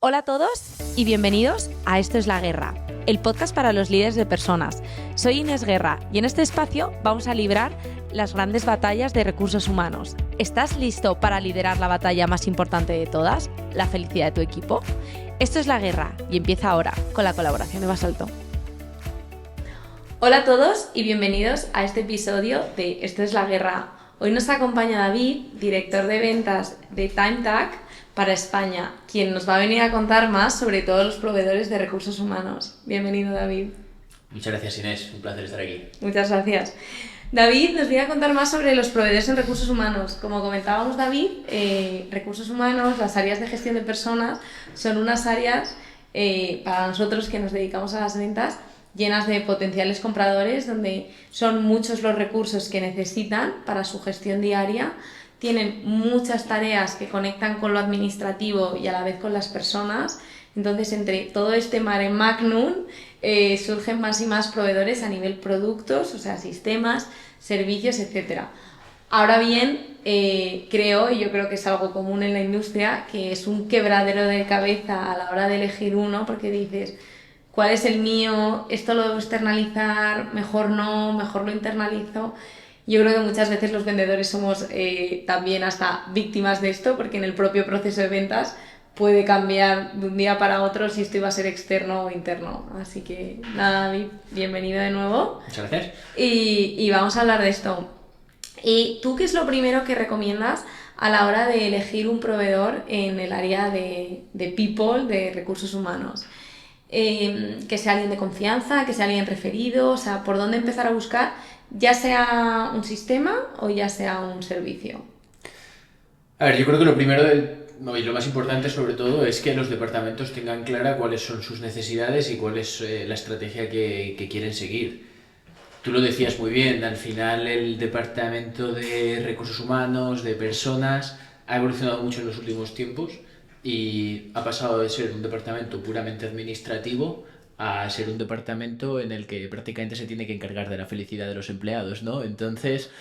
Hola a todos y bienvenidos a Esto es la Guerra, el podcast para los líderes de personas. Soy Inés Guerra y en este espacio vamos a librar las grandes batallas de recursos humanos. ¿Estás listo para liderar la batalla más importante de todas, la felicidad de tu equipo? Esto es la Guerra y empieza ahora con la colaboración de Basalto. Hola a todos y bienvenidos a este episodio de Esto es la Guerra. Hoy nos acompaña David, director de ventas de TimeTag para España, quien nos va a venir a contar más sobre todos los proveedores de recursos humanos. Bienvenido, David. Muchas gracias, Inés. Un placer estar aquí. Muchas gracias. David nos viene a contar más sobre los proveedores en recursos humanos. Como comentábamos, David, recursos humanos, las áreas de gestión de personas, son unas áreas para nosotros que nos dedicamos a las ventas llenas de potenciales compradores, donde son muchos los recursos que necesitan para su gestión diaria. Tienen muchas tareas que conectan con lo administrativo y a la vez con las personas. Entonces, entre todo este mare magnum, surgen más y más proveedores a nivel productos, o sea, sistemas, servicios, etc. Ahora bien, creo, y yo creo que es algo común en la industria, que es un quebradero de cabeza a la hora de elegir uno, porque dices, ¿cuál es el mío? ¿Esto lo debo externalizar? ¿Mejor no? ¿Mejor lo internalizo? Yo creo que muchas veces los vendedores somos también hasta víctimas de esto, porque en el propio proceso de ventas puede cambiar de un día para otro si esto iba a ser externo o interno. Así que nada, David, bienvenido de nuevo. Muchas gracias. Y vamos a hablar de esto. ¿Y tú qué es lo primero que recomiendas a la hora de elegir un proveedor en el área de people, de recursos humanos? Que sea alguien de confianza, que sea alguien referido, o sea, por dónde empezar a buscar, ya sea un sistema o ya sea un servicio. A ver, yo creo que lo primero y lo más importante sobre todo es que los departamentos tengan clara cuáles son sus necesidades y cuál es la estrategia que quieren seguir. Tú lo decías muy bien, al final el departamento de recursos humanos, de personas, ha evolucionado mucho en los últimos tiempos y ha pasado de ser un departamento puramente administrativo a ser un departamento en el que prácticamente se tiene que encargar de la felicidad de los empleados, ¿no? Entonces,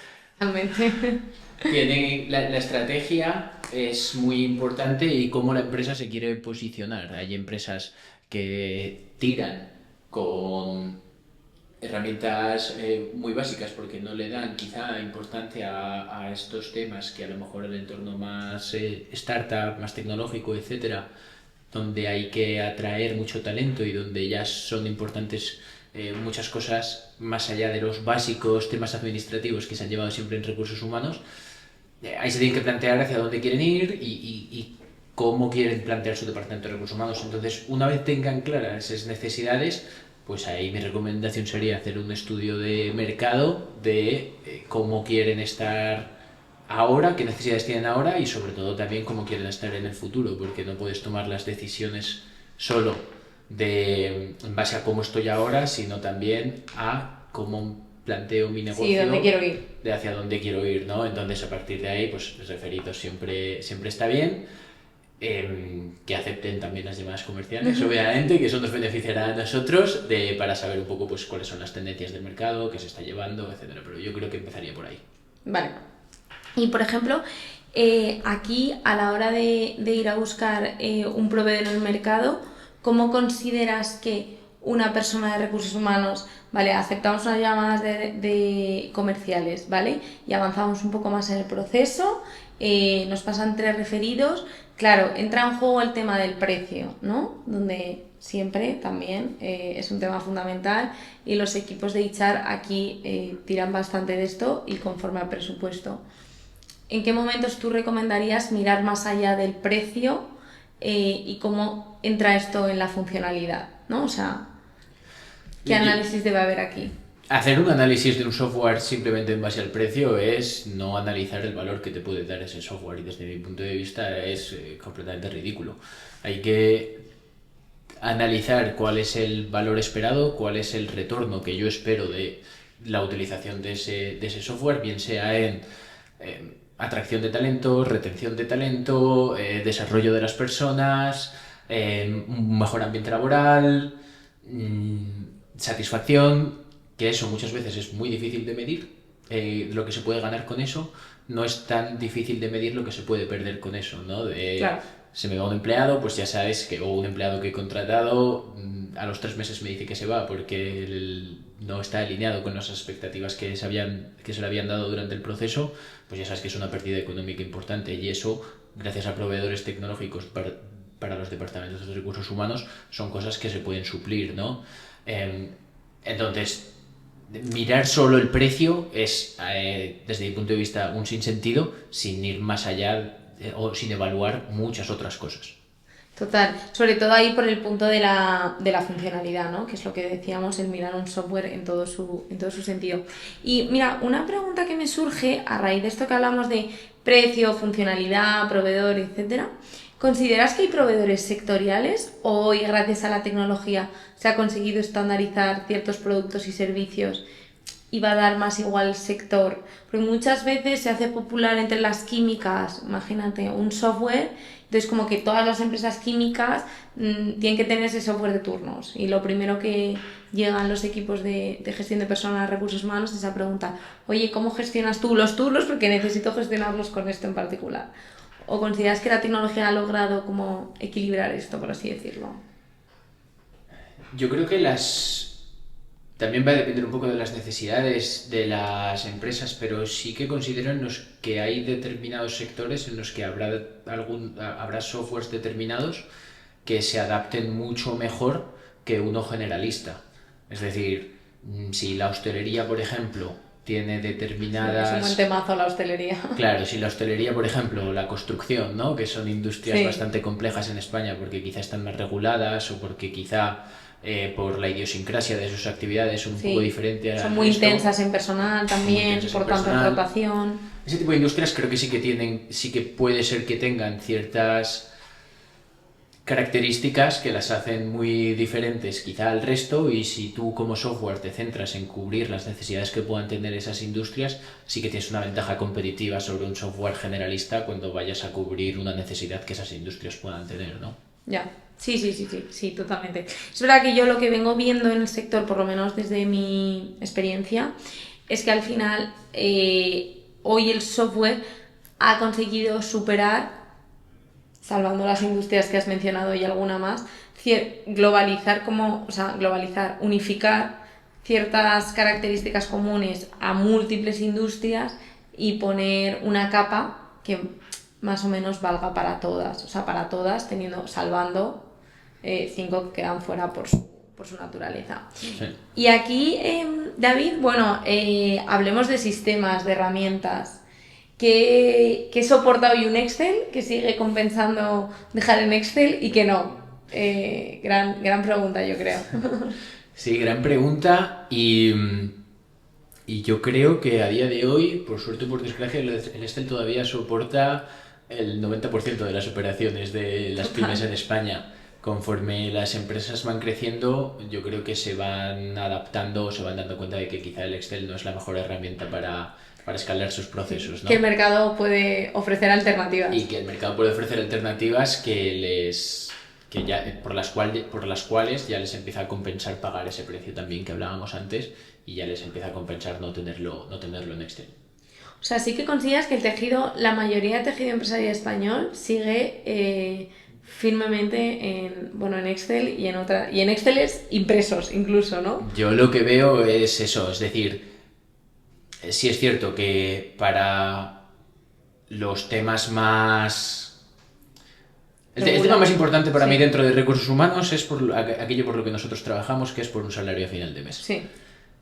realmente la estrategia es muy importante y cómo la empresa se quiere posicionar. Hay empresas que tiran con herramientas muy básicas porque no le dan quizá importancia a estos temas que a lo mejor el entorno más startup, más tecnológico, etcétera, donde hay que atraer mucho talento y donde ya son importantes muchas cosas más allá de los básicos temas administrativos que se han llevado siempre en recursos humanos. Ahí se tienen que plantear hacia dónde quieren ir y cómo quieren plantear su departamento de recursos humanos. Entonces, una vez tengan claras esas necesidades, pues ahí mi recomendación sería hacer un estudio de mercado de cómo quieren estar ahora, qué necesidades tienen ahora y sobre todo también cómo quieren estar en el futuro, porque no puedes tomar las decisiones solo en base a cómo estoy ahora, sino también a cómo planteo mi negocio, sí, dónde quiero ir, de hacia dónde quiero ir, ¿no? Entonces a partir de ahí, pues referidos siempre está bien. Que acepten también las llamadas comerciales, obviamente, que eso nos beneficiará a nosotros para saber un poco pues cuáles son las tendencias del mercado, qué se está llevando, etcétera. Pero yo creo que empezaría por ahí. Vale. Y por ejemplo, aquí a la hora de ir a buscar un proveedor en el mercado, ¿cómo consideras que una persona de recursos humanos, vale, aceptamos unas llamadas de comerciales, ¿vale? Y avanzamos un poco más en el proceso, nos pasan 3 referidos, claro, entra en juego el tema del precio, ¿no? Donde siempre también es un tema fundamental y los equipos de HR aquí tiran bastante de esto y conforme al presupuesto. ¿En qué momentos tú recomendarías mirar más allá del precio y cómo entra esto en la funcionalidad, ¿no? O sea, ¿qué análisis debe haber aquí? Hacer un análisis de un software simplemente en base al precio es no analizar el valor que te puede dar ese software y desde mi punto de vista es completamente ridículo. Hay que analizar cuál es el valor esperado, cuál es el retorno que yo espero de la utilización de ese software, bien sea en atracción de talento, retención de talento, desarrollo de las personas, un mejor ambiente laboral, satisfacción, que eso muchas veces es muy difícil de medir, lo que se puede ganar con eso no es tan difícil de medir lo que se puede perder con eso, ¿no? Claro. se me va un empleado, pues ya sabes que, o un empleado que he contratado, a los 3 meses me dice que se va porque no está alineado con las expectativas que se le habían dado durante el proceso, pues ya sabes que es una pérdida económica importante, y eso, gracias a proveedores tecnológicos para los departamentos de recursos humanos, son cosas que se pueden suplir, ¿no? Entonces, mirar solo el precio es, desde mi punto de vista, un sinsentido, sin ir más allá o sin evaluar muchas otras cosas. Total, sobre todo ahí por el punto de la funcionalidad, ¿no? Que es lo que decíamos, el mirar un software en todo su sentido. Y mira, una pregunta que me surge a raíz de esto que hablamos de precio, funcionalidad, proveedor, etcétera. ¿Consideras que hay proveedores sectoriales o hoy, gracias a la tecnología, se ha conseguido estandarizar ciertos productos y servicios y va a dar más igual el sector? Porque muchas veces se hace popular entre las químicas, imagínate, un software, entonces como que todas las empresas químicas tienen que tener ese software de turnos, y lo primero que llegan los equipos de gestión de personas, recursos humanos, es a preguntar, oye, ¿cómo gestionas tú los turnos? Porque necesito gestionarlos con esto en particular. ¿O consideras que la tecnología ha logrado como equilibrar esto, por así decirlo? Yo creo que también va a depender un poco de las necesidades de las empresas, pero sí que considero que hay determinados sectores en los que habrá softwares determinados que se adapten mucho mejor que uno generalista. Es decir, si la hostelería, por ejemplo, tiene determinadas... Sí, es un buen temazo la hostelería. Claro, si la hostelería, por ejemplo, la construcción, ¿no? Que son industrias Sí. bastante complejas en España porque quizá están más reguladas o porque quizá por la idiosincrasia de sus actividades son un poco diferentes. Son muy intensas en personal también, por tanto en rotación. Ese tipo de industrias creo que sí que puede ser que tengan ciertas características que las hacen muy diferentes quizá al resto, y si tú como software te centras en cubrir las necesidades que puedan tener esas industrias, sí que tienes una ventaja competitiva sobre un software generalista cuando vayas a cubrir una necesidad que esas industrias puedan tener, ¿no? Ya, sí, totalmente. Es verdad que yo lo que vengo viendo en el sector, por lo menos desde mi experiencia, es que al final hoy el software ha conseguido superar, salvando las industrias que has mencionado y alguna más, globalizar, unificar ciertas características comunes a múltiples industrias y poner una capa que más o menos valga para todas, para todas, salvando 5 que quedan fuera por su naturaleza. Sí. Y aquí, David, bueno, hablemos de sistemas, de herramientas. ¿Qué soporta hoy un Excel que sigue compensando dejar en Excel y que no? Gran pregunta, yo creo. Sí, gran pregunta, y yo creo que a día de hoy, por suerte o por desgracia, el Excel todavía soporta el 90% de las operaciones de las pymes en España. Conforme las empresas van creciendo, yo creo que se van adaptando, se van dando cuenta de que quizá el Excel no es la mejor herramienta para escalar sus procesos, ¿no? Que el mercado puede ofrecer alternativas. Y que el mercado puede ofrecer alternativas por las cuales ya les empieza a compensar pagar ese precio también que hablábamos antes, y ya les empieza a compensar no tenerlo en Excel. O sea, sí que consideras que la mayoría de tejido empresarial español sigue firmemente en Excel y en Exceles impresos incluso, ¿no? Yo lo que veo es eso, es decir, sí es cierto que para los temas más... El tema más importante para mí dentro de recursos humanos es aquello por lo que nosotros trabajamos, que es por un salario a final de mes. Sí.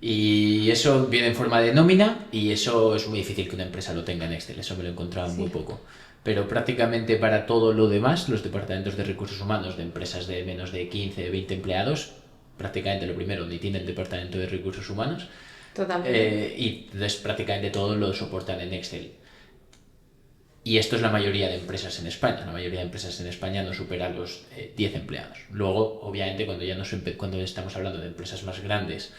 Y eso viene en forma de nómina, y eso es muy difícil que una empresa lo tenga en Excel, eso me lo he encontrado muy poco. Pero prácticamente para todo lo demás, los departamentos de recursos humanos de empresas de menos de 15, 20 empleados, prácticamente lo primero, ni tienen departamento de recursos humanos. Totalmente. Y entonces prácticamente todo lo soportan en Excel. Y esto es la mayoría de empresas en España. La mayoría de empresas en España no supera los 10 empleados. Luego, obviamente, cuando estamos hablando de empresas más grandes,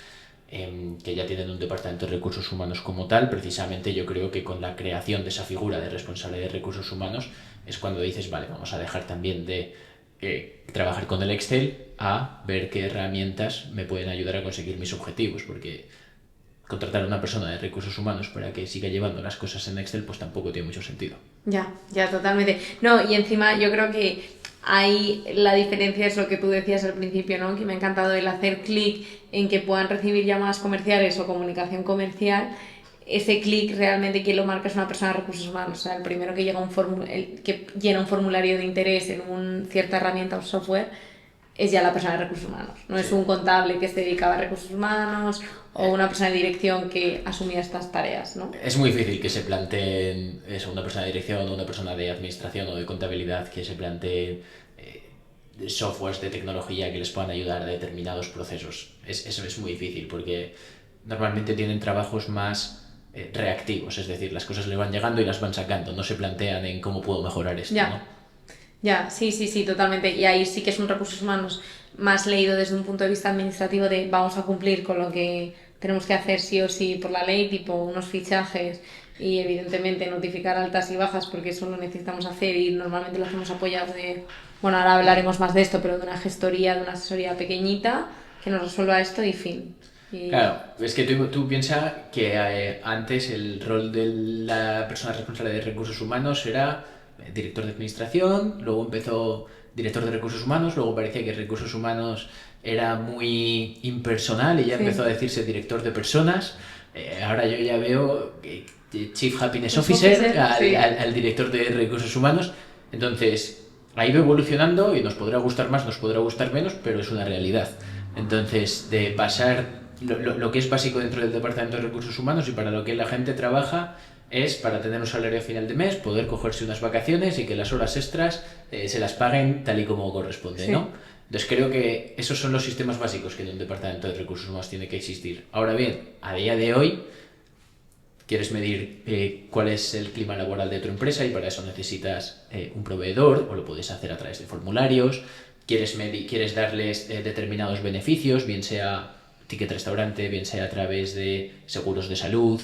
que ya tienen un departamento de recursos humanos como tal, precisamente yo creo que con la creación de esa figura de responsable de recursos humanos es cuando dices, vale, vamos a dejar también de trabajar con el Excel a ver qué herramientas me pueden ayudar a conseguir mis objetivos, porque contratar a una persona de recursos humanos para que siga llevando las cosas en Excel pues tampoco tiene mucho sentido. Ya, totalmente. No, y encima yo creo que ahí la diferencia es lo que tú decías al principio, ¿no? Que me ha encantado el hacer clic en que puedan recibir llamadas comerciales o comunicación comercial. Ese clic realmente quien lo marca es una persona de recursos humanos. O sea, el primero que llega el que llena un formulario de interés en cierta herramienta o software es ya la persona de recursos humanos. No es Sí. un contable que se dedicaba a recursos humanos o una persona de dirección que asumía estas tareas, ¿no? Es muy difícil que se planteen eso, una persona de dirección o una persona de administración o de contabilidad que se planteen softwares de tecnología que les puedan ayudar a determinados procesos. Eso es muy difícil porque normalmente tienen trabajos más reactivos, es decir, las cosas le van llegando y las van sacando, no se plantean en cómo puedo mejorar esto, Ya. ¿no? Ya, sí, totalmente. Y ahí sí que es un recursos humanos más leído desde un punto de vista administrativo de vamos a cumplir con lo que tenemos que hacer sí o sí por la ley, tipo unos fichajes y evidentemente notificar altas y bajas porque eso lo necesitamos hacer y normalmente lo hacemos apoyados de, bueno, ahora hablaremos más de esto, pero de una gestoría, de una asesoría pequeñita que nos resuelva esto y fin. Y... Claro, es que tú piensas que antes el rol de la persona responsable de recursos humanos era director de administración, luego empezó director de recursos humanos, luego parecía que recursos humanos era muy impersonal y ya Sí. empezó a decirse director de personas. Ahora yo ya veo Chief Happiness Officer Sí. al director de recursos humanos. Entonces, ha ido evolucionando y nos podrá gustar más, nos podrá gustar menos, pero es una realidad. Entonces, de pasar lo que es básico dentro del Departamento de Recursos Humanos y para lo que la gente trabaja es para tener un salario a final de mes, poder cogerse unas vacaciones y que las horas extras se las paguen tal y como corresponde, Sí. ¿no? Entonces creo que esos son los sistemas básicos que en un Departamento de Recursos Humanos tiene que existir. Ahora bien, a día de hoy quieres medir cuál es el clima laboral de tu empresa y para eso necesitas un proveedor o lo puedes hacer a través de formularios. Quieres darles determinados beneficios, bien sea ticket restaurante, bien sea a través de seguros de salud.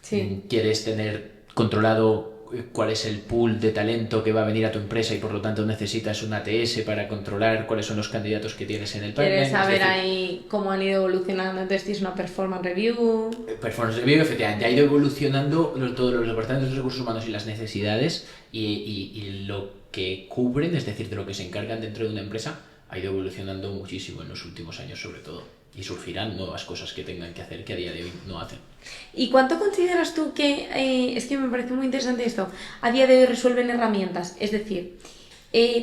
Sí. Quieres tener controlado cuál es el pool de talento que va a venir a tu empresa y por lo tanto necesitas un ATS para controlar cuáles son los candidatos que tienes en el pipeline. Quieres saber ahí cómo han ido evolucionando, entonces tienes una performance review. Performance Review, efectivamente, ha ido evolucionando todos los departamentos de recursos humanos y las necesidades y lo que cubren, es decir, de lo que se encargan dentro de una empresa, ha ido evolucionando muchísimo en los últimos años sobre todo. Y surgirán nuevas cosas que tengan que hacer que a día de hoy no hacen. ¿Y cuánto consideras tú que, es que me parece muy interesante esto, a día de hoy resuelven herramientas? Es decir,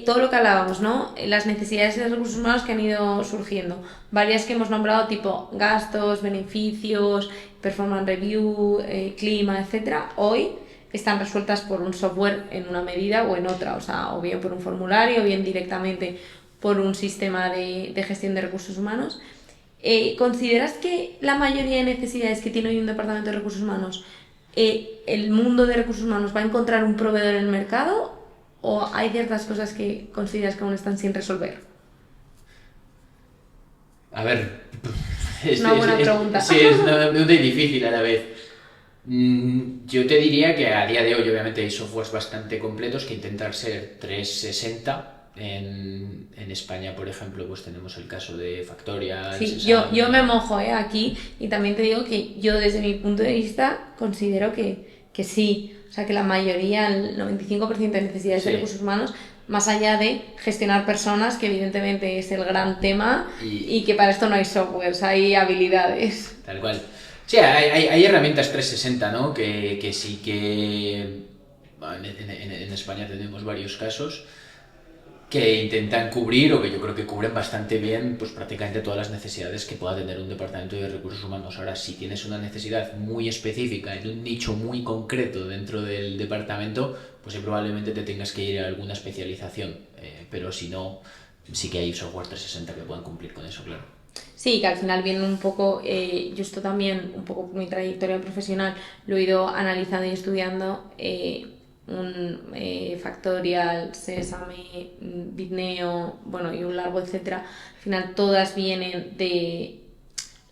todo lo que hablábamos, ¿no? Las necesidades de recursos humanos que han ido surgiendo. Varias que hemos nombrado, tipo gastos, beneficios, performance review, clima, etcétera. Hoy están resueltas por un software en una medida o en otra, o sea, o bien por un formulario, o bien directamente por un sistema de gestión de recursos humanos. ¿Consideras que la mayoría de necesidades que tiene hoy un departamento de recursos humanos, el mundo de recursos humanos va a encontrar un proveedor en el mercado o hay ciertas cosas que consideras que aún están sin resolver? A ver, Una buena pregunta. Sí, es una pregunta difícil a la vez. Yo te diría que a día de hoy obviamente hay softwares bastante completos que intentan ser 360. En España, por ejemplo, pues tenemos el caso de Factorial. Sí, yo me mojo aquí y también te digo que yo desde mi punto de vista considero que sí, o sea que la mayoría, el 95% de necesidades de recursos humanos, más allá de gestionar personas, que evidentemente es el gran tema y que para esto no hay softwares, hay habilidades. Tal cual. Sí, hay herramientas 360, ¿no? Que sí que en España tenemos varios casos que intentan cubrir o que yo creo que cubren bastante bien pues prácticamente todas las necesidades que pueda tener un departamento de recursos humanos. Ahora, si tienes una necesidad muy específica en un nicho muy concreto dentro del departamento, pues probablemente te tengas que ir a alguna especialización, pero si no, sí que hay software 360 que puedan cumplir con eso, claro. Sí, que al final viene un poco, yo esto también, un poco por mi trayectoria profesional, lo he ido analizando y estudiando, un Factorial, Sesame, Bitneo, bueno, y un largo etcétera. Al final todas vienen te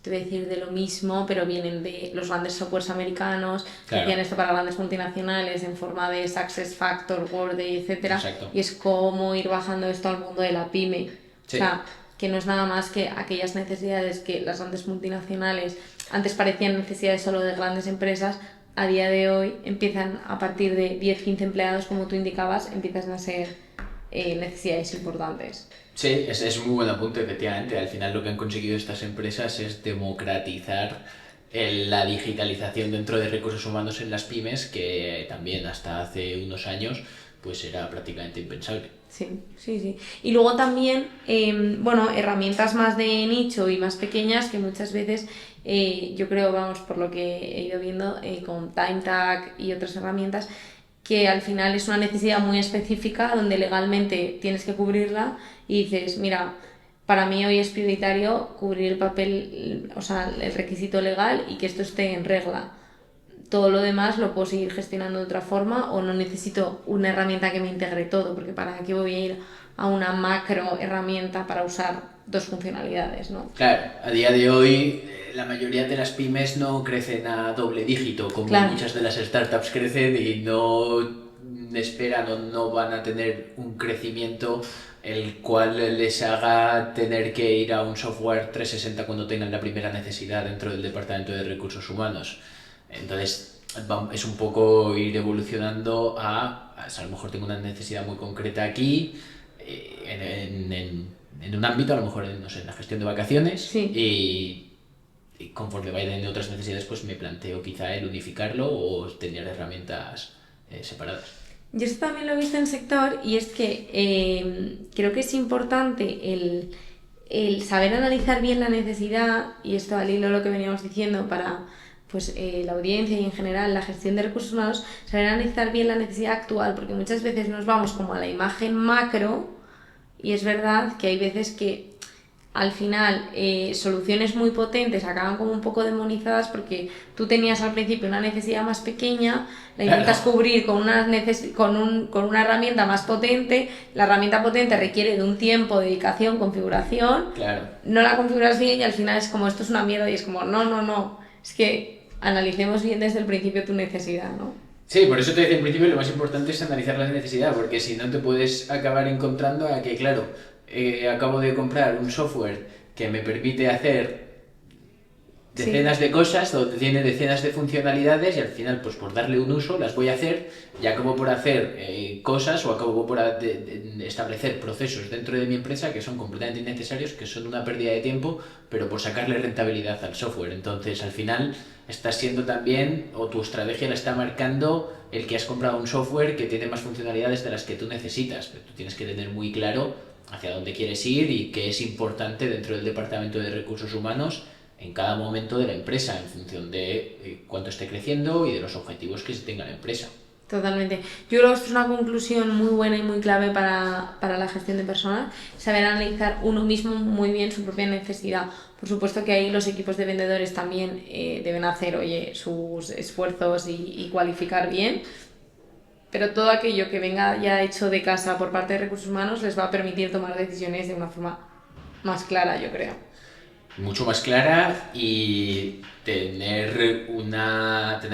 voy a decir de lo mismo, pero vienen de los grandes softwares americanos, que hacían esto para grandes multinacionales en forma de SuccessFactors, Workday, etcétera. Exacto. Y es como ir bajando esto al mundo de la pyme. Sí. O sea, que no es nada más que aquellas necesidades que las grandes multinacionales antes parecían necesidades solo de grandes empresas, a día de hoy empiezan a partir de 10-15 empleados, como tú indicabas, empiezan a ser necesidades importantes. Sí, es muy buen apunte, efectivamente. Al final lo que han conseguido estas empresas es democratizar la digitalización dentro de recursos humanos en las pymes, que también hasta hace unos años pues era prácticamente impensable. Sí, sí, sí. Y luego también, bueno, herramientas más de nicho y más pequeñas que muchas veces, yo creo, vamos, por lo que he ido viendo, con TimeTag y otras herramientas, que al final es una necesidad muy específica donde legalmente tienes que cubrirla y dices, mira, para mí hoy es prioritario cubrir el papel, o sea, el requisito legal y que esto esté en regla. Todo lo demás lo puedo seguir gestionando de otra forma o no necesito una herramienta que me integre todo, porque para qué voy a ir a una macro herramienta para usar dos funcionalidades, ¿no? Claro, a día de hoy la mayoría de las pymes no crecen a doble dígito, como Claro. muchas de las startups crecen y no esperan o no van a tener un crecimiento el cual les haga tener que ir a un software 360 cuando tengan la primera necesidad dentro del departamento de recursos humanos. Entonces es un poco ir evolucionando a lo mejor tengo una necesidad muy concreta aquí, en un ámbito, a lo mejor no sé, en la gestión de vacaciones, Sí. y conforme vayan teniendo otras necesidades, pues me planteo quizá el unificarlo o tener herramientas separadas. Yo esto también lo he visto en sector y es que creo que es importante el saber analizar bien la necesidad, y esto al hilo de lo que veníamos diciendo para pues, la audiencia y en general la gestión de recursos humanos, saber analizar bien la necesidad actual, porque muchas veces nos vamos como a la imagen macro y es verdad que hay veces que al final soluciones muy potentes acaban como un poco demonizadas porque tú tenías al principio una necesidad más pequeña, la intentas cubrir con con una herramienta más potente, la herramienta potente requiere de un tiempo, dedicación, configuración, Claro. no la configuras bien y al final es como esto es una mierda y es como no, es que analicemos bien desde el principio tu necesidad, ¿no? Sí, por eso te decía en principio lo más importante es analizar la necesidad, porque si no te puedes acabar encontrando a que, claro, acabo de comprar un software que me permite hacer decenas de cosas, o tiene decenas de funcionalidades y al final, pues por darle un uso, las voy a hacer y acabo por hacer cosas o acabo por establecer procesos dentro de mi empresa que son completamente innecesarios, que son una pérdida de tiempo, pero por sacarle rentabilidad al software. Entonces, al final, estás siendo también, o tu estrategia la está marcando el que has comprado un software que tiene más funcionalidades de las que tú necesitas, pero tú tienes que tener muy claro hacia dónde quieres ir y qué es importante dentro del departamento de recursos humanos en cada momento de la empresa, en función de cuánto esté creciendo y de los objetivos que se tenga la empresa. Totalmente. Yo creo que esto es una conclusión muy buena y muy clave para la gestión de personas, saber analizar uno mismo muy bien su propia necesidad. Por supuesto que ahí los equipos de vendedores también deben hacer, oye, sus esfuerzos y cualificar bien, pero todo aquello que venga ya hecho de casa por parte de recursos humanos les va a permitir tomar decisiones de una forma más clara, yo creo. Mucho más clara y tener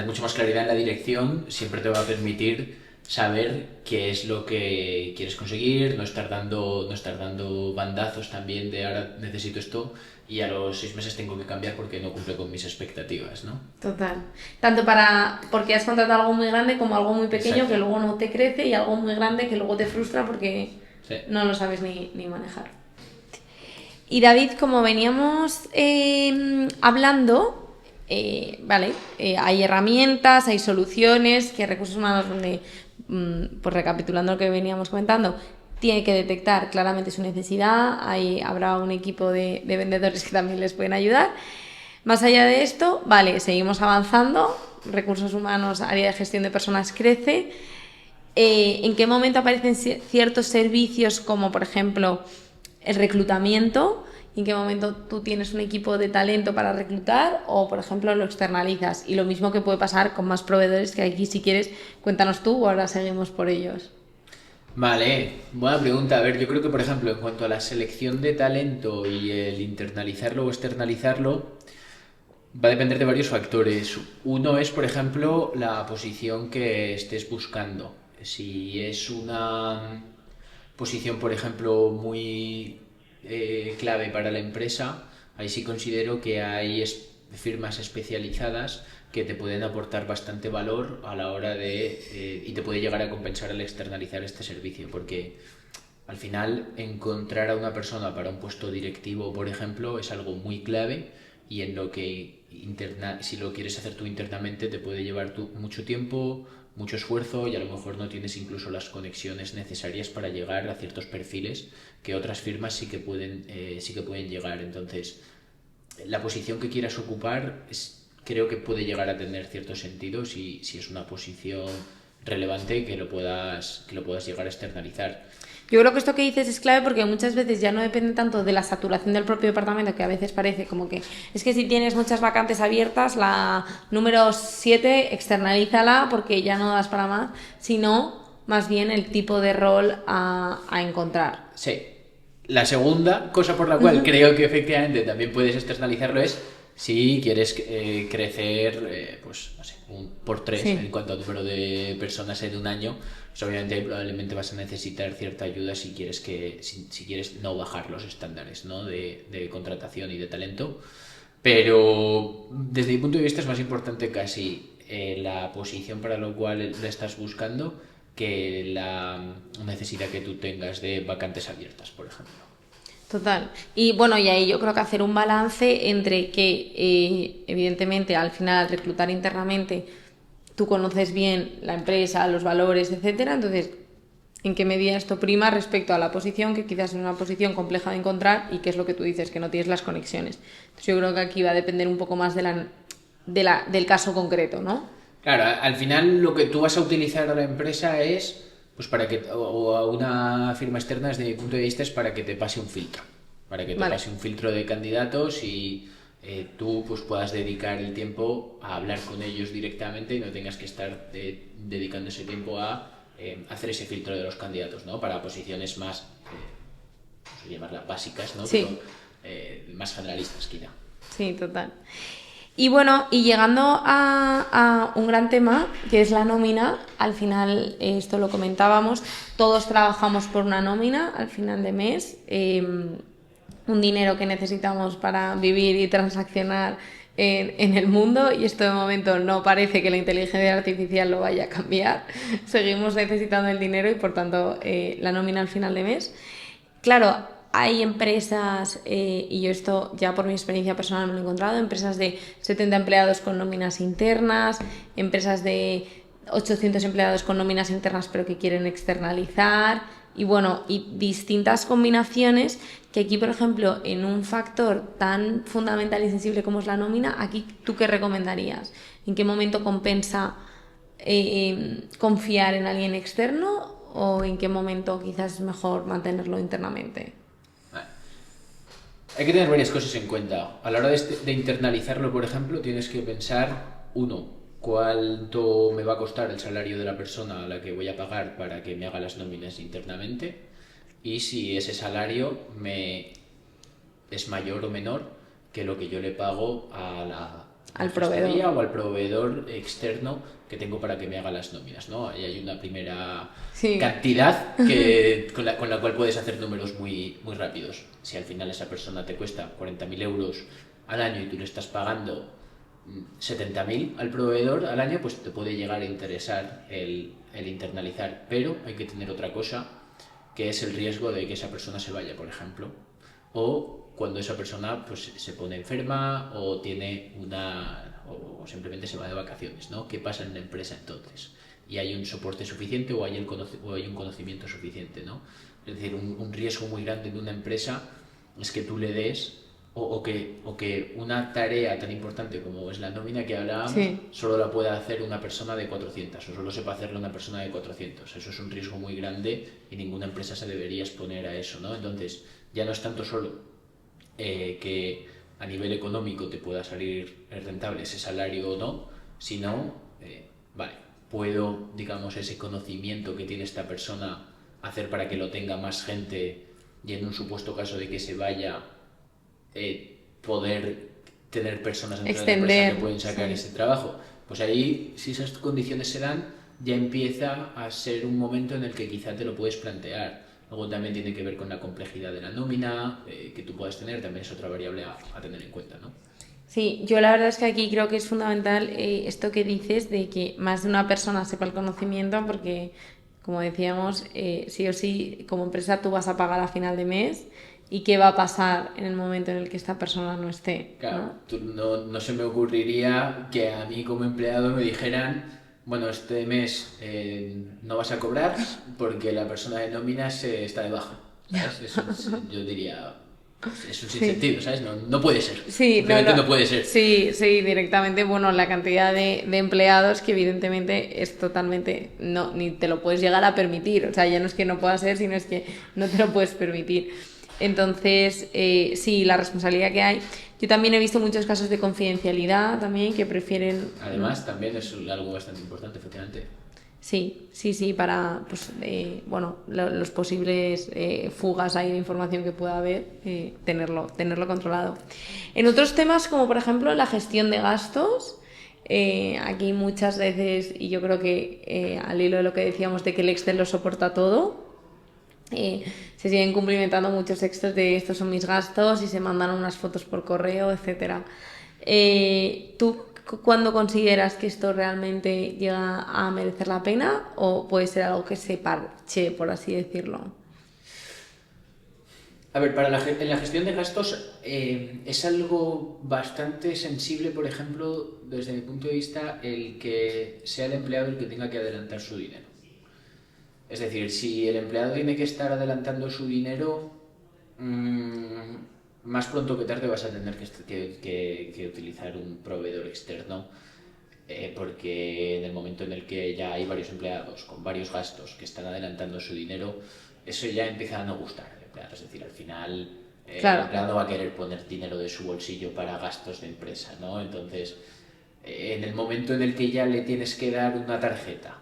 mucho más claridad en la dirección siempre te va a permitir saber qué es lo que quieres conseguir, no estar dando bandazos también de ahora necesito esto y a los 6 meses tengo que cambiar porque no cumple con mis expectativas, ¿no? Total. Tanto porque has contratado algo muy grande como algo muy pequeño. Exacto. Que luego no te crece y algo muy grande que luego te frustra porque sí. No lo sabes ni manejar. Y David, como veníamos hablando, vale, hay herramientas, hay soluciones que recursos humanos donde, pues recapitulando lo que veníamos comentando, tiene que detectar claramente su necesidad, habrá un equipo de vendedores que también les pueden ayudar. Más allá de esto, vale, seguimos avanzando, recursos humanos, área de gestión de personas crece. ¿En qué momento aparecen ciertos servicios como, por ejemplo, el reclutamiento? ¿Y en qué momento tú tienes un equipo de talento para reclutar o, por ejemplo, lo externalizas? Y lo mismo que puede pasar con más proveedores, que aquí, si quieres, cuéntanos tú o ahora seguimos por ellos. Vale, buena pregunta. A ver, yo creo que, por ejemplo, en cuanto a la selección de talento y el internalizarlo o externalizarlo, va a depender de varios factores. Uno es, por ejemplo, la posición que estés buscando. Si es una posición, por ejemplo, muy clave para la empresa, ahí sí considero que hay firmas especializadas que te pueden aportar bastante valor a la hora de... y te puede llegar a compensar el externalizar este servicio, porque al final encontrar a una persona para un puesto directivo, por ejemplo, es algo muy clave y en lo que si lo quieres hacer tú internamente te puede llevar mucho tiempo, mucho esfuerzo y a lo mejor no tienes incluso las conexiones necesarias para llegar a ciertos perfiles que otras firmas sí que pueden llegar. Entonces, la posición que quieras ocupar creo que puede llegar a tener cierto sentido si es una posición relevante que lo puedas llegar a externalizar. Yo creo que esto que dices es clave porque muchas veces ya no depende tanto de la saturación del propio departamento, que a veces parece como que es que si tienes muchas vacantes abiertas, la número 7 externalízala porque ya no das para más, sino más bien el tipo de rol a encontrar. Sí. La segunda cosa por la cual creo que efectivamente también puedes externalizarlo es si quieres crecer, pues no sé, por 3 en cuanto al número de personas en un año, pues obviamente probablemente vas a necesitar cierta ayuda si quieres no bajar los estándares, ¿no? de contratación y de talento. Pero desde mi punto de vista es más importante casi la posición para lo cual la estás buscando que la necesidad que tú tengas de vacantes abiertas, por ejemplo. Total. Y bueno, y ahí yo creo que hacer un balance entre que, evidentemente, al final, al reclutar internamente, tú conoces bien la empresa, los valores, etcétera. Entonces, ¿en qué medida esto prima respecto a la posición, que quizás es una posición compleja de encontrar y que es lo que tú dices, que no tienes las conexiones? Entonces, yo creo que aquí va a depender un poco más del caso concreto, ¿no? Claro, al final lo que tú vas a utilizar a la empresa es, pues o a una firma externa desde mi punto de vista es para que te pase un filtro, para que te pase un filtro de candidatos y tú pues puedas dedicar el tiempo a hablar con ellos directamente y no tengas que estar dedicando ese tiempo a hacer ese filtro de los candidatos, ¿no? Para posiciones más, vamos a llamarlas básicas, ¿no? Sí. Pero más generalistas quizá. Sí, total. Y bueno, y llegando a un gran tema, que es la nómina, al final, esto lo comentábamos, todos trabajamos por una nómina al final de mes, un dinero que necesitamos para vivir y transaccionar en el mundo, y esto de momento no parece que la inteligencia artificial lo vaya a cambiar. Seguimos necesitando el dinero y por tanto la nómina al final de mes. Claro, hay empresas, y yo esto ya por mi experiencia personal me lo he encontrado, empresas de 70 empleados con nóminas internas, empresas de 800 empleados con nóminas internas pero que quieren externalizar, y bueno, y distintas combinaciones que aquí, por ejemplo, en un factor tan fundamental y sensible como es la nómina, aquí ¿tú qué recomendarías? ¿En qué momento compensa confiar en alguien externo o en qué momento quizás es mejor mantenerlo internamente? Hay que tener varias cosas en cuenta. A la hora de internalizarlo, por ejemplo, tienes que pensar, uno, cuánto me va a costar el salario de la persona a la que voy a pagar para que me haga las nóminas internamente y si ese salario es mayor o menor que lo que yo le pago al proveedor o al proveedor externo que tengo para que me haga las nóminas, ¿no? Ahí hay una primera cantidad con la cual puedes hacer números muy, muy rápidos. Si al final esa persona te cuesta 40.000 euros al año y tú le estás pagando 70.000 al proveedor al año, pues te puede llegar a interesar el internalizar. Pero hay que tener otra cosa, que es el riesgo de que esa persona se vaya, por ejemplo. O cuando esa persona pues se pone enferma o tiene o simplemente se va de vacaciones, ¿no? ¿Qué pasa en la empresa entonces? Y hay un soporte suficiente o hay un conocimiento suficiente, ¿no? Es decir, un riesgo muy grande de una empresa es que tú le des o que una tarea tan importante como es la nómina que hablábamos solo la pueda hacer una persona de 400 o solo sepa hacerlo una persona de 400. Eso es un riesgo muy grande y ninguna empresa se debería exponer a eso, ¿no? Entonces ya no es tanto solo que a nivel económico te pueda salir rentable ese salario o no, sino, vale, puedo, digamos, ese conocimiento que tiene esta persona hacer para que lo tenga más gente y en un supuesto caso de que se vaya, poder tener personas dentro de la empresa que pueden sacar ese trabajo. Pues ahí, si esas condiciones se dan, ya empieza a ser un momento en el que quizá te lo puedes plantear. Luego también tiene que ver con la complejidad de la nómina que tú puedas tener, también es otra variable a tener en cuenta, ¿no? Sí, yo la verdad es que aquí creo que es fundamental esto que dices de que más de una persona sepa el conocimiento porque, como decíamos, sí o sí, como empresa tú vas a pagar a final de mes y qué va a pasar en el momento en el que esta persona no esté, Claro, ¿no? no se me ocurriría que a mí como empleado me dijeran, bueno, este mes no vas a cobrar porque la persona de nóminas está de baja, ¿sabes? Yo diría, es un Sí. sinsentido, ¿sabes? No puede ser, Sí, simplemente no puede ser. sí, directamente, bueno, la cantidad de empleados que evidentemente es totalmente, no, ni te lo puedes llegar a permitir, o sea, ya no es que no pueda ser, sino es que no te lo puedes permitir. Entonces, sí, la responsabilidad que hay. Yo también he visto muchos casos de confidencialidad también que prefieren, ¿no? Además, también es algo bastante importante, efectivamente. Sí, para pues, bueno, los posibles fugas ahí de información que pueda haber, tenerlo controlado. En otros temas, como por ejemplo la gestión de gastos, aquí muchas veces, y yo creo que al hilo de lo que decíamos de que el Excel lo soporta todo, se siguen cumplimentando muchos textos de estos son mis gastos y se mandan unas fotos por correo, etcétera. ¿Tú cuándo consideras que esto realmente llega a merecer la pena o puede ser algo que se parche, por así decirlo? A ver, en la gestión de gastos es algo bastante sensible, por ejemplo, desde mi punto de vista, el que sea el empleado el que tenga que adelantar su dinero. Es decir, si el empleado tiene que estar adelantando su dinero, más pronto que tarde vas a tener que utilizar un proveedor externo, porque en el momento en el que ya hay varios empleados con varios gastos que están adelantando su dinero, eso ya empieza a no gustar al empleado. Es decir, al final el Claro, empleado va a querer poner dinero de su bolsillo para gastos de empresa, ¿no? Entonces, en el momento en el que ya le tienes que dar una tarjeta,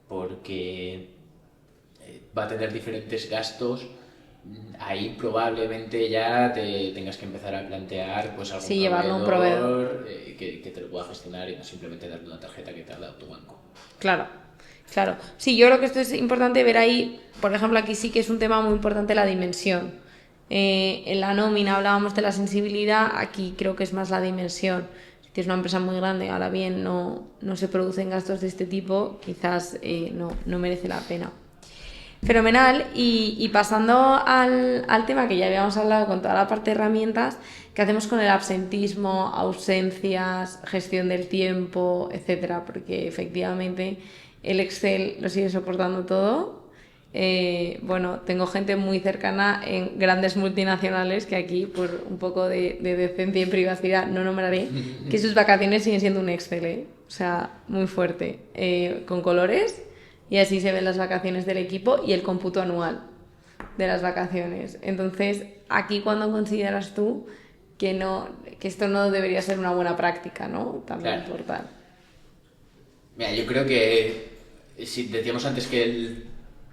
porque va a tener diferentes gastos, ahí probablemente ya te tengas que empezar a plantear pues algún sí, llevarlo a un proveedor. proveedor que te lo pueda gestionar y no simplemente darte una tarjeta que te ha dado tu banco. Claro, claro. Sí, yo creo que esto es importante ver ahí, por ejemplo, aquí sí que es un tema muy importante la dimensión. En la nómina hablábamos de la sensibilidad, aquí creo que es más la dimensión. Si tienes una empresa muy grande, ahora bien, no se producen gastos de este tipo, quizás no merece la pena. Fenomenal. Y pasando al tema que ya habíamos hablado con toda la parte de herramientas, ¿qué hacemos con el absentismo, ausencias, gestión del tiempo, etcétera? Porque efectivamente el Excel lo sigue soportando todo. Bueno, tengo gente muy cercana en grandes multinacionales que aquí, por un poco de decencia y privacidad, no nombraré, que sus vacaciones siguen siendo un Excel, ¿eh? O sea, muy fuerte, con colores y así se ven las vacaciones del equipo y el cómputo anual de las vacaciones. Entonces, aquí cuando consideras tú que que esto no debería ser una buena práctica, ¿no? También Claro. por tal. Mira, yo creo que si decíamos antes que el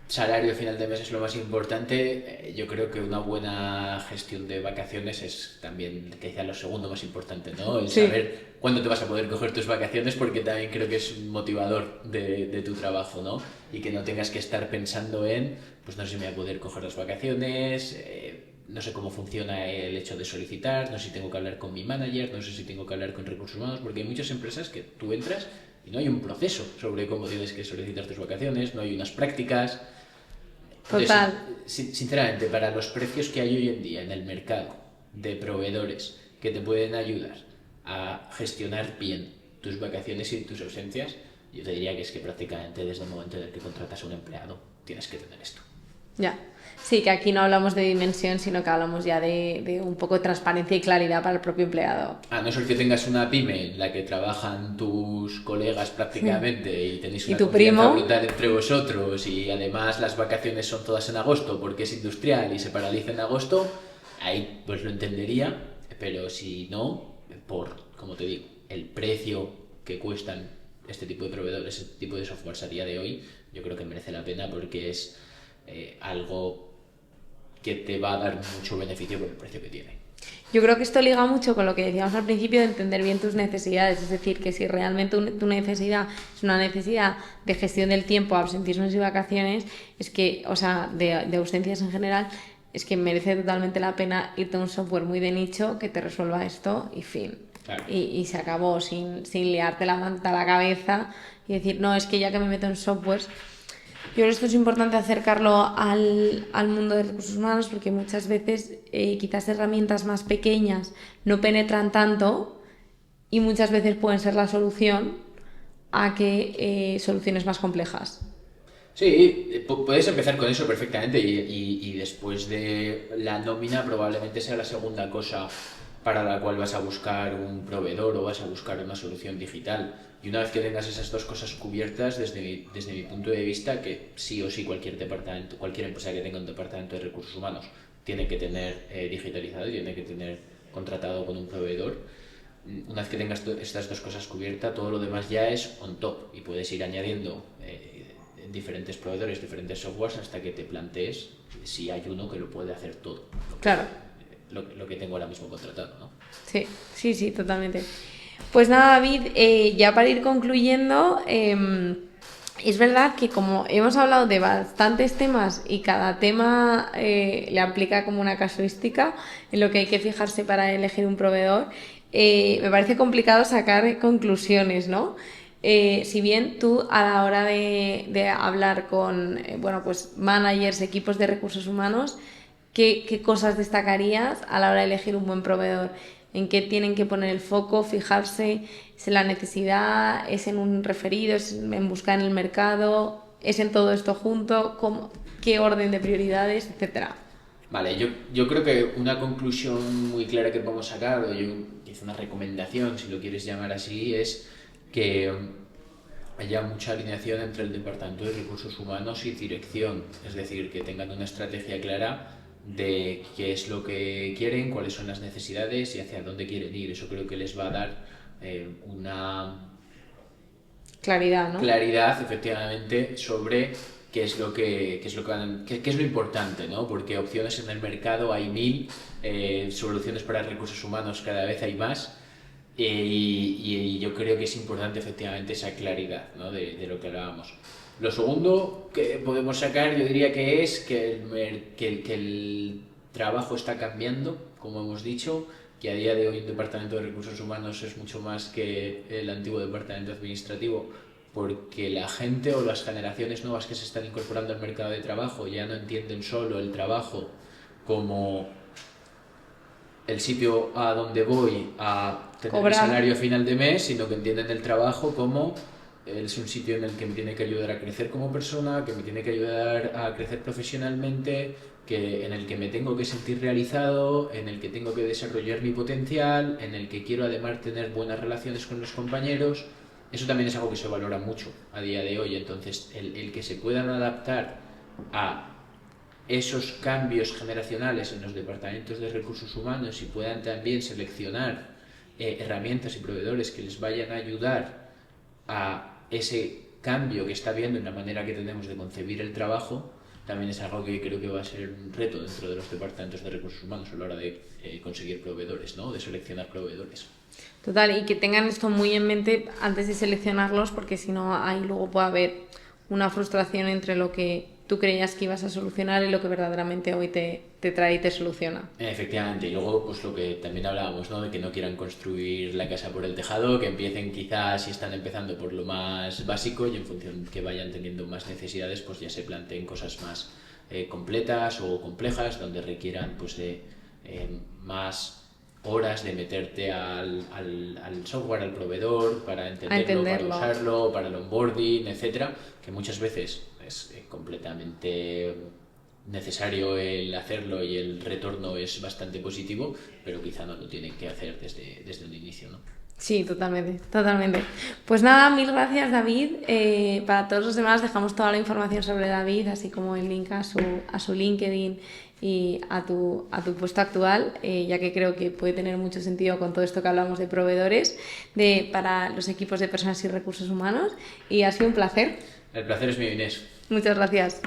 salario a final de mes es lo más importante, yo creo que una buena gestión de vacaciones es también quizá lo segundo más importante, ¿no? El Sí, saber cuándo te vas a poder coger tus vacaciones, porque también creo que es un motivador de tu trabajo, ¿no? Y que no tengas que estar pensando en, pues no sé si me voy a poder coger las vacaciones, no sé cómo funciona el hecho de solicitar, no sé si tengo que hablar con mi manager, no sé si tengo que hablar con recursos humanos, porque hay muchas empresas que tú entras y no hay un proceso sobre cómo tienes que solicitar tus vacaciones, no hay unas prácticas. Entonces, total. sinceramente, para los precios que hay hoy en día en el mercado de proveedores que te pueden ayudar a gestionar bien tus vacaciones y tus ausencias, yo te diría que es que prácticamente desde el momento en el que contratas a un empleado tienes que tener esto. Ya. Sí, que aquí no hablamos de dimensión, sino que hablamos ya de un poco de transparencia y claridad para el propio empleado. A no ser que tengas una pyme en la que trabajan tus colegas prácticamente y tenéis ¿Y una tu confianza primo? brutal entre vosotros y además las vacaciones son todas en agosto porque es industrial y se paraliza en agosto, ahí pues lo entendería, pero si no, como te digo, el precio que cuestan este tipo de proveedores, este tipo de softwares a día de hoy, yo creo que merece la pena porque es algo que te va a dar mucho beneficio por el precio que tiene. Yo creo que esto liga mucho con lo que decíamos al principio de entender bien tus necesidades, es decir, que si realmente tu necesidad es una necesidad de gestión del tiempo, absentismos y vacaciones, es que, o sea, de ausencias en general, es que merece totalmente la pena irte a un software muy de nicho que te resuelva esto y fin. Claro. y se acabó, sin liarte la manta a la cabeza y decir, no, es que ya que me meto en softwares. Yo creo que esto es importante acercarlo al mundo de recursos humanos, porque muchas veces quizás herramientas más pequeñas no penetran tanto y muchas veces pueden ser la solución a que soluciones más complejas. Sí, puedes empezar con eso perfectamente y después de la nómina probablemente sea la segunda cosa para la cual vas a buscar un proveedor o vas a buscar una solución digital. Y una vez que tengas esas dos cosas cubiertas, desde mi punto de vista, que sí o sí cualquier departamento, cualquier empresa que tenga un departamento de recursos humanos tiene que tener digitalizado y tiene que tener contratado con un proveedor. Una vez que tengas estas dos cosas cubiertas, todo lo demás ya es on top y puedes ir añadiendo diferentes proveedores, diferentes softwares hasta que te plantees si hay uno que lo puede hacer todo. Claro. Lo que tengo ahora mismo contratado, ¿no? Sí, sí, sí, totalmente. Pues nada, David, ya para ir concluyendo, es verdad que como hemos hablado de bastantes temas y cada tema le aplica como una casuística en lo que hay que fijarse para elegir un proveedor, me parece complicado sacar conclusiones, ¿no? Si bien tú a la hora de hablar con bueno, pues managers, equipos de recursos humanos, ¿qué cosas destacarías a la hora de elegir un buen proveedor? ¿En qué tienen que poner el foco, fijarse? ¿Es en la necesidad? ¿Es en un referido? ¿Es en buscar en el mercado? ¿Es en todo esto junto? ¿Qué orden de prioridades? Etcétera. Vale, yo creo que una conclusión muy clara que podemos sacar, o yo hice una recomendación, si lo quieres llamar así, es que haya mucha alineación entre el Departamento de Recursos Humanos y dirección, es decir, que tengan una estrategia clara de qué es lo que quieren, cuáles son las necesidades y hacia dónde quieren ir. Eso creo que les va a dar una claridad, ¿no? Claridad, efectivamente, sobre qué es lo qué es lo importante, ¿no? Porque opciones en el mercado hay 1000, soluciones para recursos humanos cada vez hay más. Y yo creo que es importante efectivamente esa claridad, ¿no? de lo que hablábamos. Lo segundo que podemos sacar, yo diría que es que el trabajo está cambiando, como hemos dicho, que a día de hoy un departamento de recursos humanos es mucho más que el antiguo departamento administrativo, porque la gente o las generaciones nuevas que se están incorporando al mercado de trabajo ya no entienden solo el trabajo como el sitio a donde voy a tener el salario a final de mes, sino que entienden el trabajo como es un sitio en el que me tiene que ayudar a crecer como persona, que me tiene que ayudar a crecer profesionalmente, en el que me tengo que sentir realizado, en el que tengo que desarrollar mi potencial, en el que quiero además tener buenas relaciones con los compañeros. Eso también es algo que se valora mucho a día de hoy. Entonces, el que se puedan adaptar a esos cambios generacionales en los departamentos de recursos humanos y puedan también seleccionar herramientas y proveedores que les vayan a ayudar a ese cambio que está habiendo en la manera que tenemos de concebir el trabajo, también es algo que creo que va a ser un reto dentro de los departamentos de recursos humanos a la hora de conseguir proveedores, ¿no? De seleccionar proveedores. Total, y que tengan esto muy en mente antes de seleccionarlos, porque si no, ahí luego puede haber una frustración entre lo que tú creías que ibas a solucionar y lo que verdaderamente hoy te trae y te soluciona. Efectivamente, y luego pues lo que también hablábamos, ¿no? De que no quieran construir la casa por el tejado, que empiecen quizás, si están empezando por lo más básico y en función que vayan teniendo más necesidades, pues ya se planteen cosas más completas o complejas, donde requieran pues de más horas de meterte al software, al proveedor, para entenderlo, para usarlo, para el onboarding, etcétera, que muchas veces es completamente necesario el hacerlo y el retorno es bastante positivo, pero quizá no lo tienen que hacer desde un inicio, ¿no? Sí, totalmente, totalmente. Pues nada, mil gracias, David. Para todos los demás dejamos toda la información sobre David, así como el link a su LinkedIn y a tu puesto actual, ya que creo que puede tener mucho sentido con todo esto que hablamos de proveedores para los equipos de personas y recursos humanos. Y ha sido un placer. El placer es mío, Inés. Muchas gracias.